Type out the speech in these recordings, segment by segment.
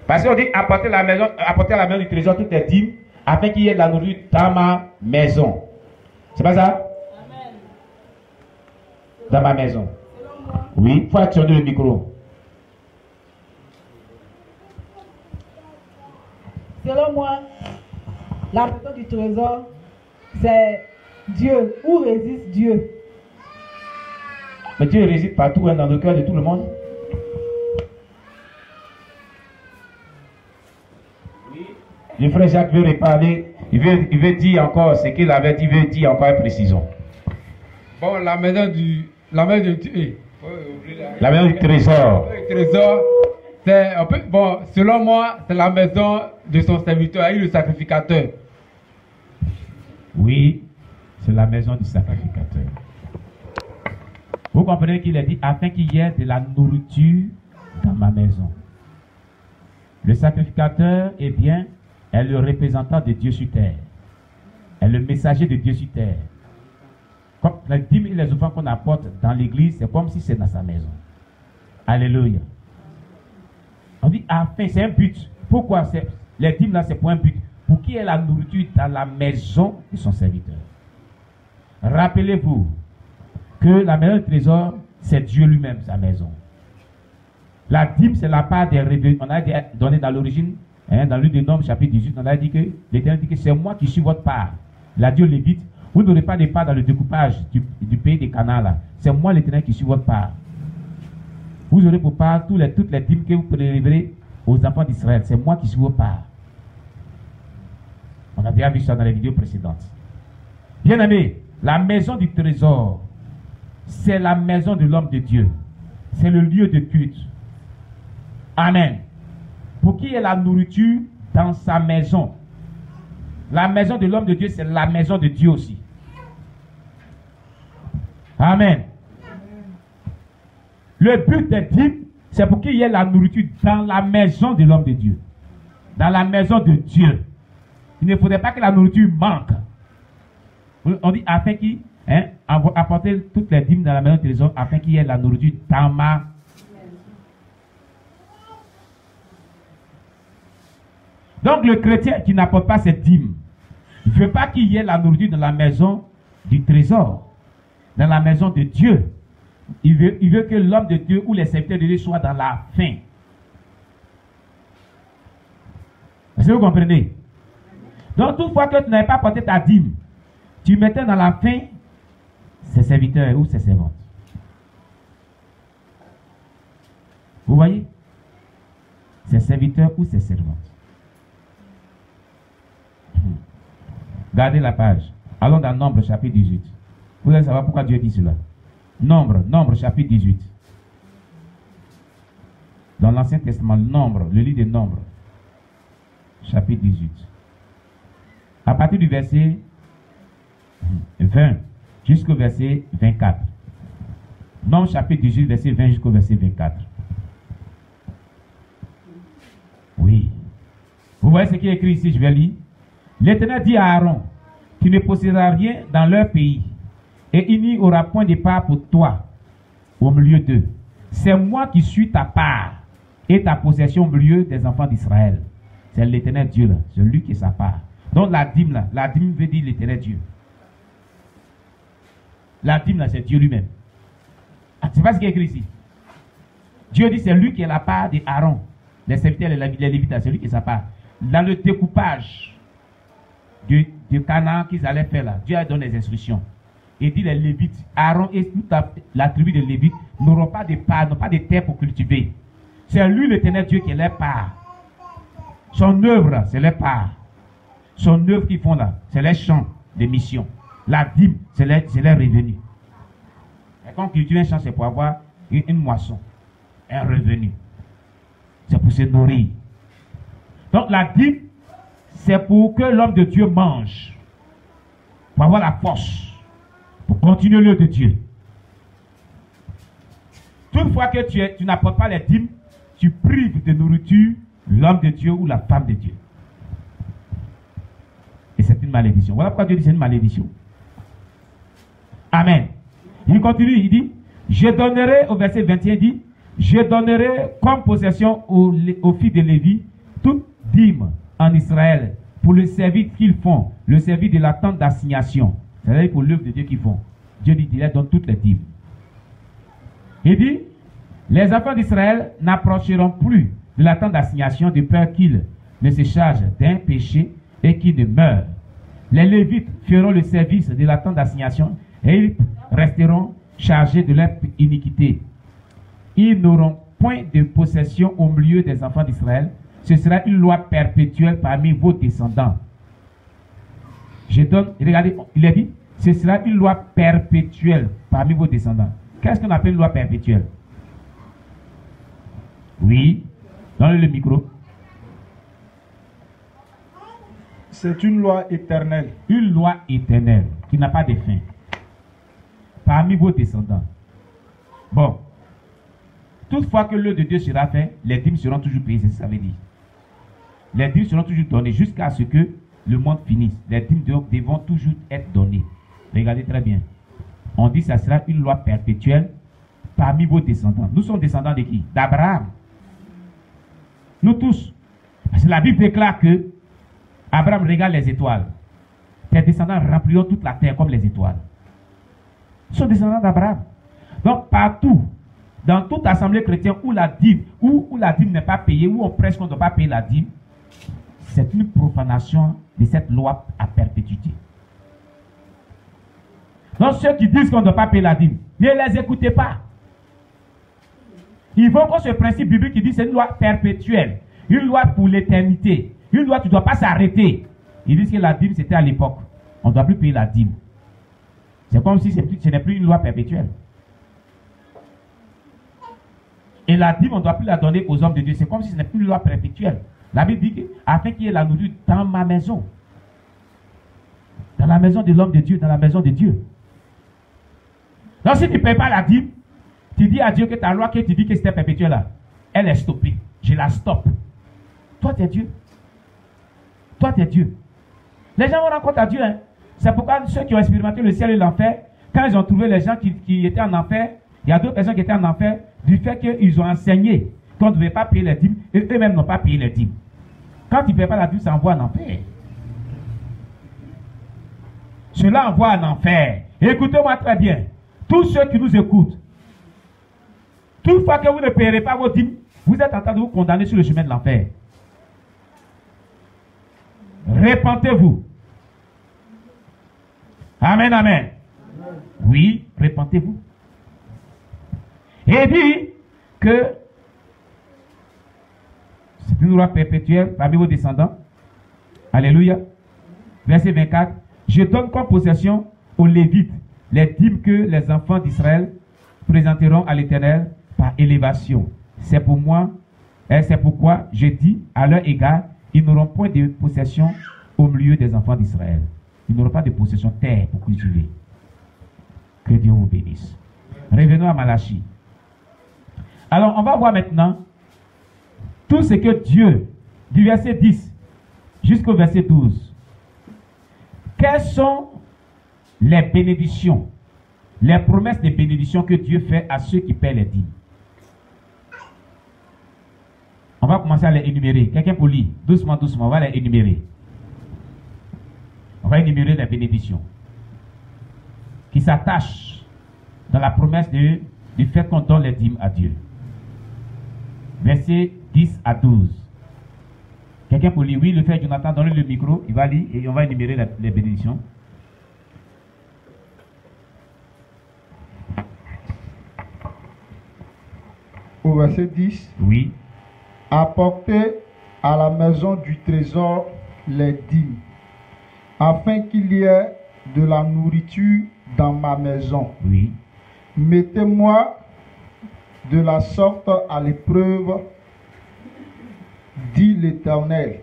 Parce qu'on dit apporter à la maison du trésor toutes les dîmes, afin qu'il y ait de la nourriture dans ma maison. C'est pas ça? Amen. Dans ma maison. Oui, il faut actionner le micro. Selon moi, la maison du trésor, c'est Dieu. Où réside Dieu? Mais Dieu réside partout, hein, dans le cœur de tout le monde. Oui. Le frère Jacques veut reparler. Il veut dire encore ce qu'il avait dit. Il veut dire encore précision. Bon, la maison du trésor. Le trésor, c'est un peu, bon, selon moi, c'est la maison de son serviteur, le sacrificateur. Oui, c'est la maison du sacrificateur. Vous comprenez qu'il a dit afin qu'il y ait de la nourriture dans ma maison. Le sacrificateur, eh bien, est le représentant de Dieu sur terre. Est le messager de Dieu sur terre. Comme les dîmes et les offrandes qu'on apporte dans l'église, c'est comme si c'est dans sa maison. Alléluia. On dit afin, c'est un but. Pourquoi les dîmes là, c'est pour un but? Pour qu'il y ait la nourriture dans la maison de son serviteur. Rappelez-vous que la maison du trésor, c'est Dieu lui-même, sa maison. La dîme, c'est la part des revenus. On a donné dans l'origine, hein, dans le Nombres, chapitre 18, on a dit que l'Éternel dit que c'est moi qui suis votre part. Il a dit aux Lévites, vous n'aurez pas de part dans le découpage du pays des Canaan là. C'est moi l'Éternel qui suis votre part. Vous aurez pour part toutes les dîmes que vous prélèverez aux enfants d'Israël. C'est moi qui suis votre part. On a déjà vu ça dans les vidéos précédentes. Bien aimé, la maison du trésor, c'est la maison de l'homme de Dieu. C'est le lieu de culte. Amen. Pour qu'il y ait la nourriture dans sa maison. La maison de l'homme de Dieu, c'est la maison de Dieu aussi. Amen. Le but des dîmes, c'est pour qu'il y ait la nourriture dans la maison de l'homme de Dieu. Dans la maison de Dieu. Il ne faudrait pas que la nourriture manque. On dit afin qu'il apporter toutes les dîmes dans la maison de trésor, afin qu'il y ait la nourriture dans ma. Donc le chrétien qui n'apporte pas cette dîme, il ne veut pas qu'il y ait la nourriture dans la maison du trésor, dans la maison de Dieu. Il veut que l'homme de Dieu ou les serviteurs de Dieu soient dans la faim. Est-ce que vous comprenez? Donc toutefois que tu n'avais pas apporté ta dîme, tu mettais dans la faim ses serviteurs ou ses servantes. Vous voyez? Ses serviteurs ou ses servantes. Gardez la page. Allons dans Nombre chapitre 18. Vous allez savoir pourquoi Dieu dit cela. Nombre chapitre 18. Dans l'Ancien Testament, Nombre, le livre des Nombres, chapitre 18. À partir du verset 20 jusqu'au verset 24. Nombre chapitre 18, verset 20 jusqu'au verset 24. Oui. Vous voyez ce qui est écrit ici, je vais lire. L'Éternel dit à Aaron, tu ne posséderas rien dans leur pays, et il n'y aura point de part pour toi au milieu d'eux. C'est moi qui suis ta part et ta possession au milieu des enfants d'Israël. C'est l'Éternel Dieu là, c'est lui qui est sa part. Donc la dîme là, la dîme veut dire l'Éternel Dieu. La dîme là, c'est Dieu lui-même. Ah, c'est pas ce qui est écrit ici. Dieu dit c'est lui qui est la part d'Aaron, les serviteurs, les Lévites, c'est lui qui est sa part. Dans le découpage du Canaan qu'ils allaient faire là, Dieu a donné des instructions. Il dit les Lévites, Aaron et toute la tribu des Lévites n'auront pas de part, n'ont pas de terre pour cultiver. C'est lui l'Éternel Dieu qui est leur part. Son œuvre, c'est leur part. Son œuvre qu'ils font là, c'est les champs de mission. La dîme, c'est leur revenu. Et quand on cultive un champ, c'est pour avoir une moisson, un revenu. C'est pour se nourrir. Donc la dîme, c'est pour que l'homme de Dieu mange. Pour avoir la force. Pour continuer l'œuvre de Dieu. Toutefois que tu n'apportes pas les dîmes, tu prives de nourriture l'homme de Dieu ou la femme de Dieu. Et c'est une malédiction. Voilà pourquoi Dieu dit c'est une malédiction. Amen. Il continue, il dit, je donnerai, au verset 21, il dit, je donnerai comme possession aux filles de Lévi toute dîme en Israël pour le service qu'ils font, le service de la tente d'assignation, c'est-à-dire pour l'œuvre de Dieu qu'ils font. Dieu dit, il leur donne toutes les dîmes. Il dit, les enfants d'Israël n'approcheront plus de la tente d'assignation de peur qu'ils ne se chargent d'un péché et qu'ils ne meurent. Les Lévites feront le service de la tente d'assignation et ils resteront chargés de leur iniquité. Ils n'auront point de possession au milieu des enfants d'Israël. Ce sera une loi perpétuelle parmi vos descendants. Je donne, regardez, il a dit, ce sera une loi perpétuelle parmi vos descendants. Qu'est-ce qu'on appelle une loi perpétuelle? Oui, donnez le micro. C'est une loi éternelle. Une loi éternelle qui n'a pas de fin. Parmi vos descendants. Bon. Toutefois que l'œuvre de Dieu sera fait, les dîmes seront toujours payées, c'est ce que ça veut dire. Les dîmes seront toujours données jusqu'à ce que le monde finisse. Les dîmes devront toujours être données. Regardez très bien. On dit que ça sera une loi perpétuelle parmi vos descendants. Nous sommes descendants de qui? D'Abraham. Nous tous. Parce que la Bible déclare que Abraham regarde les étoiles. Tes descendants rempliront toute la terre comme les étoiles. Nous sommes descendants d'Abraham. Donc partout, dans toute assemblée chrétienne où la dîme, où la dîme n'est pas payée, où on prêche qu'on ne doit pas payer la dîme, c'est une profanation de cette loi à perpétuité. Donc ceux qui disent qu'on ne doit pas payer la dîme, ne les écoutez pas. Ils vont contre ce principe biblique qui dit que c'est une loi perpétuelle, une loi pour l'éternité, une loi qui ne doit pas s'arrêter. Ils disent que la dîme c'était à l'époque. On ne doit plus payer la dîme. C'est comme si ce n'est plus une loi perpétuelle. Et la dîme, on ne doit plus la donner aux hommes de Dieu. C'est comme si ce n'est plus une loi perpétuelle. La Bible dit afin qu'il y ait la nourriture dans ma maison. Dans la maison de l'homme de Dieu, dans la maison de Dieu. Donc si tu ne payes pas la dîme, tu dis à Dieu que ta loi que tu dis que c'était perpétuelle là, elle est stoppée. Je la stoppe. Toi, tu es Dieu. Toi, tu es Dieu. Les gens vont rendre compte à Dieu. Hein. C'est pourquoi ceux qui ont expérimenté le ciel et l'enfer, quand ils ont trouvé les gens qui étaient en enfer, il y a d'autres personnes qui étaient en enfer, du fait qu'ils ont enseigné qu'on ne devait pas payer les dîmes, et eux-mêmes n'ont pas payé les dîmes. Quand tu ne payes pas la dîme, ça envoie en enfer. Cela envoie en enfer. Écoutez-moi très bien. Tous ceux qui nous écoutent, toutefois que vous ne payerez pas vos dîmes, vous êtes en train de vous condamner sur le chemin de l'enfer. Répentez-vous. Amen, amen. Oui, répentez-vous. Et dit que c'est une loi perpétuelle parmi vos descendants. Alléluia. Verset 24. Je donne comme possession aux Lévites les dîmes que les enfants d'Israël présenteront à l'Éternel par élévation. C'est pour moi, et c'est pourquoi je dis à leur égard, ils n'auront point de possession au milieu des enfants d'Israël. Ils n'auront pas de possession terre pour cultiver. Que Dieu vous bénisse. Revenons à Malachie. Alors, on va voir maintenant tout ce que Dieu, du verset 10 jusqu'au verset 12, quelles sont les bénédictions, les promesses de bénédiction que Dieu fait à ceux qui paient les dîmes. On va commencer à les énumérer. Quelqu'un pour lire, doucement, doucement, on va les énumérer. On va énumérer les bénédictions qui s'attachent dans la promesse du fait qu'on donne les dîmes à Dieu. Versets 10 à 12. Quelqu'un pour lire? Oui, le frère Jonathan, donne le micro, il va lire et on va énumérer les bénédictions. Au verset 10. Oui. Apportez à la maison du trésor les dîmes, afin qu'il y ait de la nourriture dans ma maison. Oui. Mettez-moi de la sorte à l'épreuve, dit l'Éternel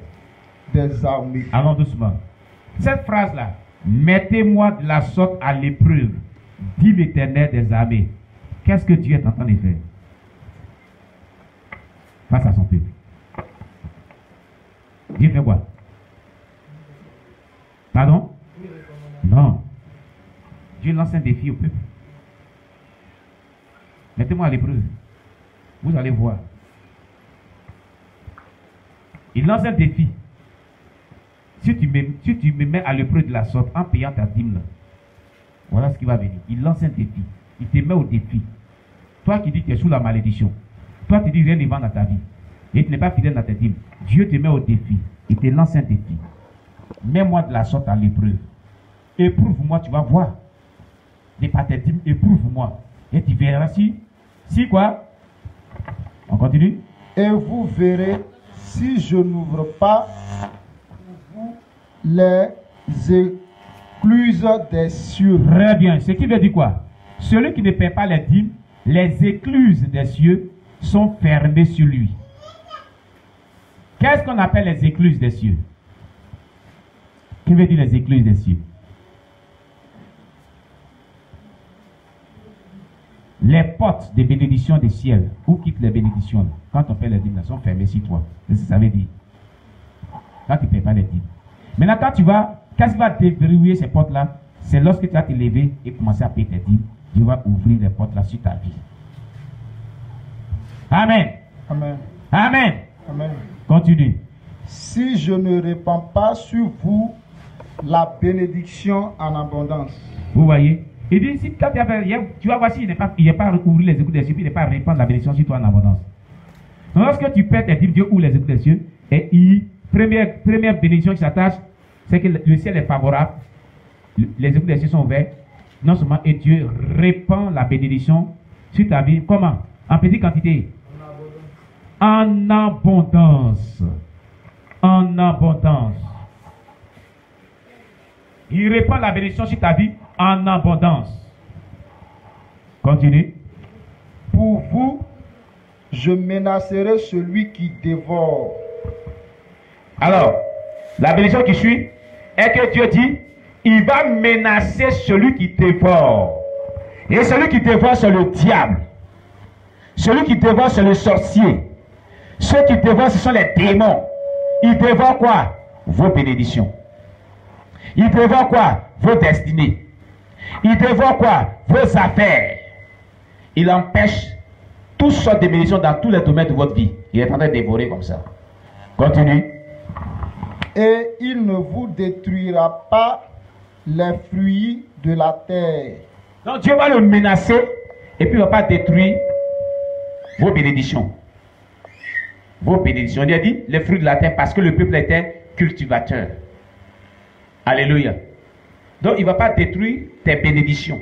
des armées. Allons doucement. Cette phrase-là, mettez-moi de la sorte à l'épreuve, dit l'Éternel des armées. Qu'est-ce que Dieu est en train de faire face à son peuple? Dieu fait quoi? Pardon? Non. Dieu lance un défi au peuple. Mettez-moi à l'épreuve. Vous allez voir. Il lance un défi. Si tu me mets à l'épreuve de la sorte en payant ta dîme, là, voilà ce qui va venir. Il lance un défi. Il te met au défi. Toi qui dis que tu es sous la malédiction. Toi qui dis rien ne va dans ta vie. Et tu n'es pas fidèle dans tes dîmes. Dieu te met au défi. Il te lance un défi. Mets-moi de la sorte à l'épreuve. Éprouve-moi, tu vas voir. Des pas tes dîmes, éprouve-moi. Et tu verras si quoi? On continue. Et vous verrez si je n'ouvre pas pour vous les écluses des cieux. Très bien. Ce qui veut dire quoi? Celui qui ne paie pas les dîmes, les écluses des cieux sont fermées sur lui. Qu'est-ce qu'on appelle les écluses des cieux? Que veut dire les écluses des cieux? Les portes des bénédictions des ciels, où quittent les bénédictions, quand on fait les dîmes, elles sont fermées sur toi. C'est ce que ça veut dire. Quand tu ne payes pas les dîmes. Maintenant, quand tu vas, qu'est-ce qui va déverrouiller ces portes-là? C'est lorsque tu vas te lever et commencer à payer tes dîmes, Dieu va ouvrir les portes là sur ta vie. Amen. Amen. Amen. Amen. Continue. Si je ne répands pas sur vous la bénédiction en abondance. Vous voyez? Il dit, si quand tu vas voir s'il n'est pas ouvrir les écoutes des cieux, puis il n'est pas répandre la bénédiction sur toi en abondance. Donc lorsque tu perds tes dîmes, Dieu ouvre les écoutes des cieux, et première bénédiction qui s'attache, c'est que le ciel est favorable, les écoutes des cieux sont ouvertes, non seulement, et Dieu répand la bénédiction sur ta vie. Comment? En petite quantité. En abondance. En abondance. Il répand la bénédiction sur ta vie en abondance. Continue. Pour vous, je menacerai celui qui dévore. Alors, la bénédiction qui suit est que Dieu dit, il va menacer celui qui dévore. Et celui qui dévore, c'est le diable. Celui qui dévore, c'est le sorcier. Ceux qui dévorent, ce sont les démons. Ils dévorent quoi? Vos bénédictions. Ils dévorent quoi? Vos destinées. Ils dévorent quoi? Vos affaires. Il empêche toutes sortes de bénédictions dans tous les domaines de votre vie. Il est en train de dévorer comme ça. Continue. Et il ne vous détruira pas les fruits de la terre. Donc Dieu va le menacer et puis il ne va pas détruire vos bénédictions. Vos bénédictions. Il a dit les fruits de la terre parce que le peuple était cultivateur. Alléluia. Donc il ne va pas détruire tes bénédictions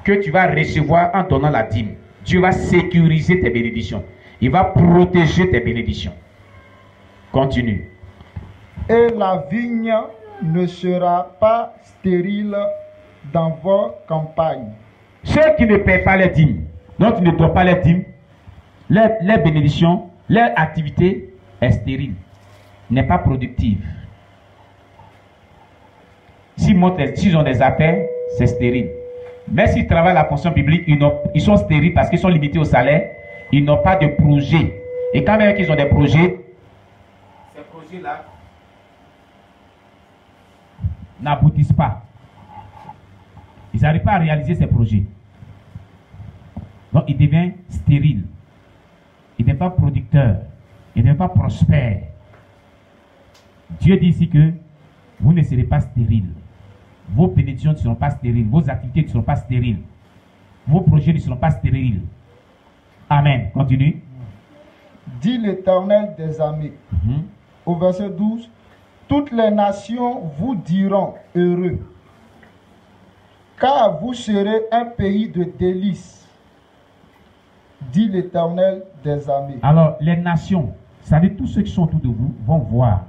que tu vas recevoir en donnant la dîme. Dieu va sécuriser tes bénédictions. Il va protéger tes bénédictions. Continue. Et la vigne ne sera pas stérile dans vos campagnes. Ceux qui ne paient pas les dîmes, donc tu ne dois pas les dîmes, les bénédictions, leur activité est stérile, n'est pas productive. S'ils ont des affaires, c'est stérile. Mais s'ils travaillent la fonction biblique, ils sont stériles parce qu'ils sont limités au salaire, ils n'ont pas de projet. Et quand même qu'ils ont des projets, ces projets-là n'aboutissent pas. Ils n'arrivent pas à réaliser ces projets. Donc ils deviennent stériles. Ils ne deviennent pas producteurs. Ils ne deviennent pas prospères. Dieu dit ici que vous ne serez pas stériles. Vos bénédictions ne seront pas stériles. Vos activités ne seront pas stériles. Vos projets ne seront pas stériles. Amen. Continue. Dit l'Éternel des armées. Au verset 12. Toutes les nations vous diront heureux, car vous serez un pays de délices, dit l'Éternel des armées. Alors, les nations, c'est-à-dire tous ceux qui sont autour de vous, vont voir.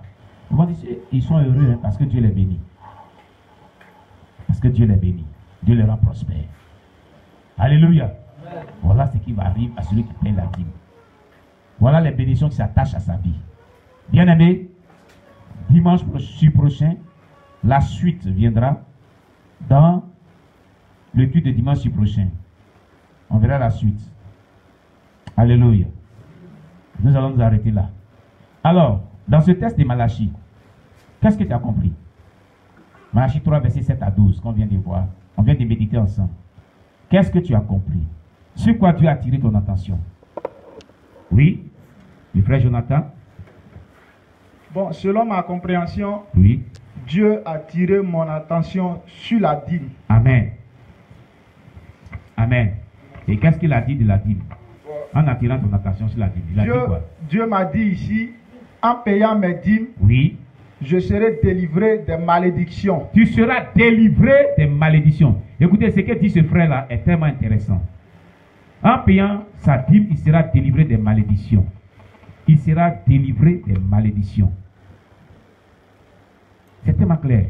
Ils vont dire, ils sont heureux parce que Dieu les bénit. Parce que Dieu les bénit. Dieu les rend prospères. Alléluia. Amen. Voilà ce qui va arriver à celui qui paie la dîme. Voilà les bénédictions qui s'attachent à sa vie. Bien-aimés, dimanche prochain, la suite viendra dans le culte de dimanche prochain. On verra la suite. Alléluia. Nous allons nous arrêter là. Alors, dans ce texte de Malachie, qu'est-ce que tu as compris? Malachie 3, verset 7 à 12, qu'on vient de voir. On vient de méditer ensemble. Qu'est-ce que tu as compris? Sur quoi Dieu a attiré ton attention? Oui, le frère. Frère Jonathan. Bon, selon ma compréhension, Oui. Dieu a tiré mon attention sur la dîme. Amen. Amen. Et qu'est-ce qu'il a dit de la dîme? En attirant ton attention sur la dîme. Il a dit quoi? Dieu m'a dit ici, en payant mes dîmes, Oui. je serai délivré des malédictions. Tu seras délivré des malédictions. Écoutez, ce que dit ce frère-là est tellement intéressant. En payant sa dîme, il sera délivré des malédictions. Il sera délivré des malédictions. C'est tellement clair.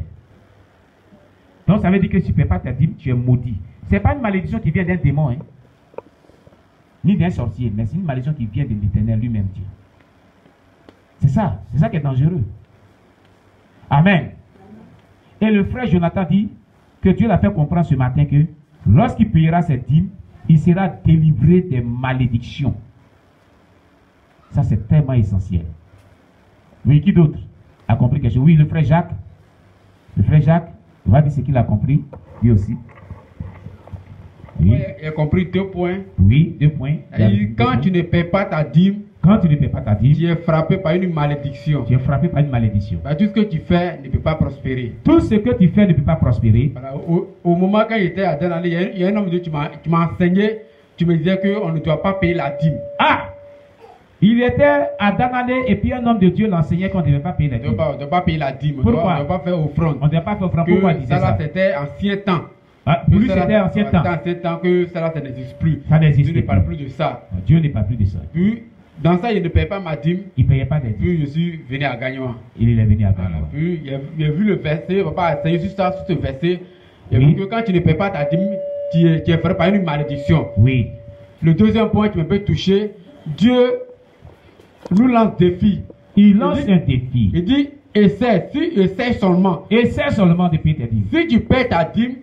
Donc ça veut dire que si tu ne paies pas ta dîme, tu es maudit. Ce n'est pas une malédiction qui vient d'un démon, hein, ni d'un sorcier, mais c'est une malédiction qui vient de l'Éternel lui-même, Dieu. C'est ça qui est dangereux. Amen. Et le frère Jonathan dit que Dieu l'a fait comprendre ce matin que lorsqu'il payera ses dîmes, il sera délivré des malédictions. Ça, c'est tellement essentiel. Oui, qui d'autre a compris quelque chose? Oui, le frère Jacques. Le frère Jacques va dire ce qu'il a compris, lui aussi. Oui. Il a compris 2 points. Oui, 2 points. Quand tu ne paies pas ta dîme, quand tu ne paies pas ta dîme, tu es frappé par une malédiction. Tu es frappé par une malédiction. Bah, tout ce que tu fais ne peut pas prospérer. Tout ce que tu fais ne peut pas prospérer. Voilà, au moment quand j'étais à Danalé, il y a un homme de Dieu qui m'a enseigné, tu me disais qu'on ne doit pas payer la dîme. Ah! Il était à Danalé et puis un homme de Dieu l'enseignait qu'on ne devait pas payer la dîme. On ne doit pas payer la dîme. Pourquoi? On ne doit pas faire offrande. On ne doit pas faire offrande. Pourquoi il disait ça? C'était ancien temps. Ah, pour lui, c'était ancien temps. Ancien temps que ça n'existe plus. Ça n'existe plus. Dieu ne parle plus de ça. Dieu ne parle plus de ça. Puis, dans ça, il ne paye pas ma dîme. Il ne payait pas des dîmes. Puis, je suis venu à Gagnon. Il est venu à Gagnon. Voilà. Puis, il a vu le verset. Papa a enseigné sur ça, sur ce verset. Il a vu que quand tu ne payes pas ta dîme, tu es frappé par une malédiction. Oui. Le deuxième point qui me peut toucher, Dieu nous lance défi. Il lance un défi. Il dit, essaie, si essaie seulement. Essaie seulement de payer ta dîme. Si tu paies ta dîme,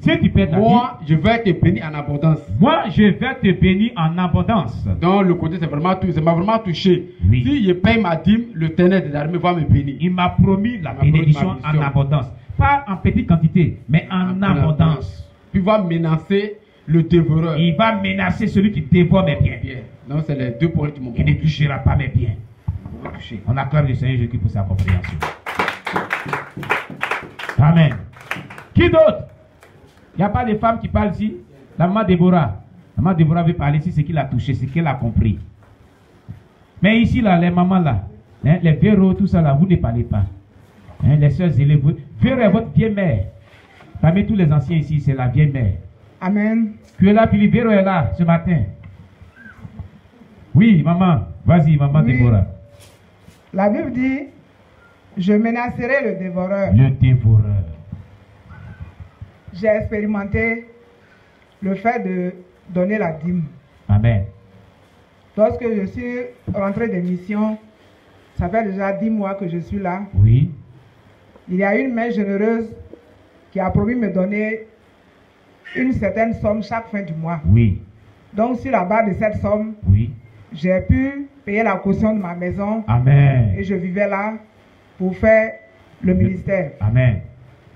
moi, je vais te bénir en abondance. Moi, je vais te bénir en abondance. Donc, le côté, ça m'a vraiment touché. Oui. Si je paye ma dîme, le Ténèbre des armées va me bénir. Il m'a promis la bénédiction en abondance. Pas en petite quantité, mais en abondance. Puis il va menacer le dévoreur. Il va menacer celui qui dévore mes biens. Donc, c'est les 2 points qui m'ont Il ne touchera pas mes biens. On acclame le Seigneur Jésus pour sa compréhension. Amen. Qui d'autre? Il n'y a pas de femme qui parle ici. La maman Déborah. La maman Déborah veut parler ici, ce qu'il a touché, ce qu'elle a compris. Mais ici, là, les mamans là, hein, les Véro, tout ça là, vous ne parlez pas. Hein, les soeurs élèves, Véro est votre vieille mère. Parmi tous les anciens ici, c'est la vieille mère. Amen. Tu es là, Philippe. Véro est là ce matin. Oui, maman. Vas-y, maman Déborah. La Bible dit, je menacerai le dévoreur. Le dévoreur. J'ai expérimenté le fait de donner la dîme. Amen. Lorsque je suis rentré de mission, ça fait déjà 10 mois que je suis là. Oui. Il y a une main généreuse qui a promis me donner une certaine somme chaque fin du mois. Oui. Donc sur la base de cette somme, oui, j'ai pu payer la caution de ma maison. Amen. Et je vivais là pour faire le ministère. Amen.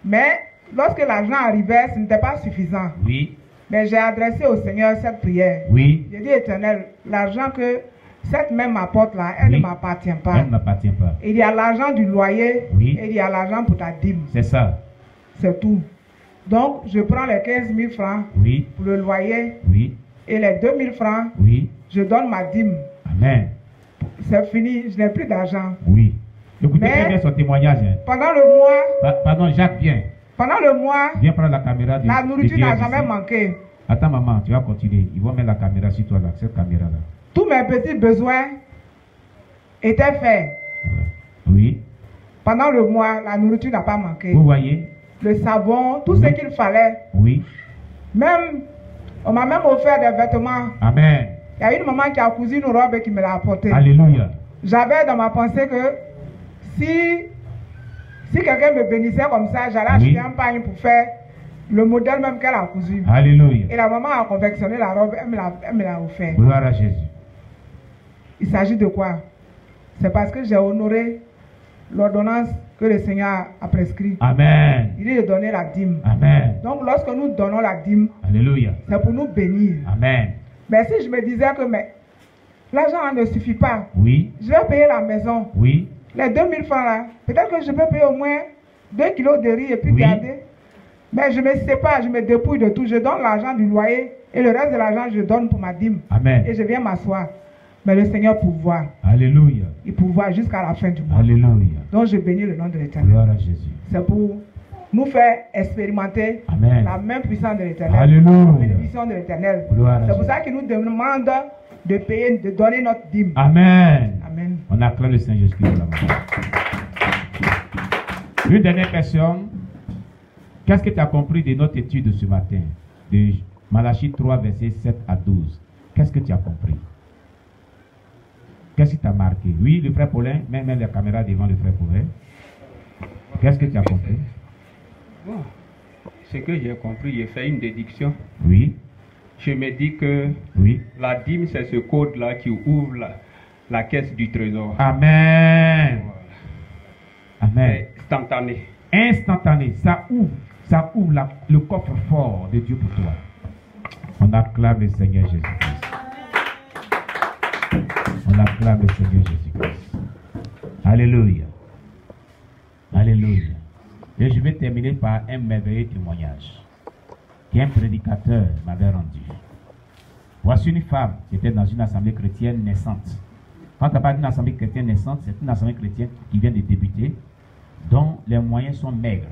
Mais lorsque l'argent arrivait, ce n'était pas suffisant. Oui. Mais j'ai adressé au Seigneur cette prière. Oui. J'ai dit, Éternel, l'argent que cette main m'apporte là, elle ne m'appartient pas. Elle ne m'appartient pas. Il y a l'argent du loyer, et il y a l'argent pour ta dîme. C'est ça. C'est tout. Donc, je prends les 15 000 francs pour le loyer. Oui. Et les 2 000 francs, je donne ma dîme. Amen. C'est fini, je n'ai plus d'argent. Oui. Écoutez bien son témoignage. Hein. Pendant le mois... Pardon, Jacques, viens. Pendant le mois, viens prendre la caméra. La nourriture n'a jamais manqué. Attends, maman, tu vas continuer. Ils vont mettre la caméra sur toi, là, cette caméra-là. Tous mes petits besoins étaient faits. Oui. Pendant le mois, la nourriture n'a pas manqué. Vous voyez? Le savon, tout ce qu'il fallait. Oui. Même, on m'a même offert des vêtements. Amen. Il y a une maman qui a cousu une robe et qui me l'a apportée. Alléluia. J'avais dans ma pensée que si quelqu'un me bénissait comme ça, j'allais acheter un pagne pour faire le modèle même qu'elle a cousu. Alléluia. Et la maman a confectionné la robe, elle me l'a offert. Gloire à Jésus. Il s'agit de quoi? C'est parce que j'ai honoré l'ordonnance que le Seigneur a prescrite. Amen. Il est de donner la dîme. Amen. Donc lorsque nous donnons la dîme, alléluia, c'est pour nous bénir. Amen. Mais si je me disais que l'argent ne suffit pas. Oui. Je vais payer la maison. Oui. Les 2000 francs là, peut-être que je peux payer au moins 2 kilos de riz et puis Oui. garder. Mais je ne me sépare, je me dépouille de tout. Je donne l'argent du loyer et le reste de l'argent, je donne pour ma dîme. Amen. Et je viens m'asseoir. Mais le Seigneur pourvoit. Alléluia. Il pourvoit jusqu'à la fin du mois. Alléluia. Donc je bénis le nom de l'Éternel. Gloire à Jésus. C'est pour nous faire expérimenter Amen. la main puissante de l'Éternel. Alléluia. La bénédiction de l'Éternel. Gloire à C'est pour Jésus. ça qu'il nous demande de payer, de donner notre dîme. Amen. Amen. On acclame le Seigneur Jésus-Christ pour la mort. Une dernière question. Qu'est-ce que tu as compris de notre étude de ce matin? De Malachie 3, versets 7 à 12. Qu'est-ce que tu as compris? Qu'est-ce qui t'a marqué? Oui, le frère Paulin, même la caméra devant le frère Paulin. Qu'est-ce que tu as compris? Bon, ce que j'ai compris, j'ai fait une déduction. Oui, Je me dis que oui. la dîme, c'est ce code-là qui ouvre la caisse du trésor. Amen. Amen. C'est instantané. Instantané, ça ouvre le coffre-fort de Dieu pour toi. On acclame le Seigneur Jésus-Christ. On acclame le Seigneur Jésus-Christ. Alléluia. Alléluia. Et je vais terminer par un merveilleux témoignage qu'un prédicateur m'avait rendu. Voici une femme qui était dans une assemblée chrétienne naissante. Quand on parle d'une assemblée chrétienne naissante, c'est une assemblée chrétienne qui vient de débuter, dont les moyens sont maigres.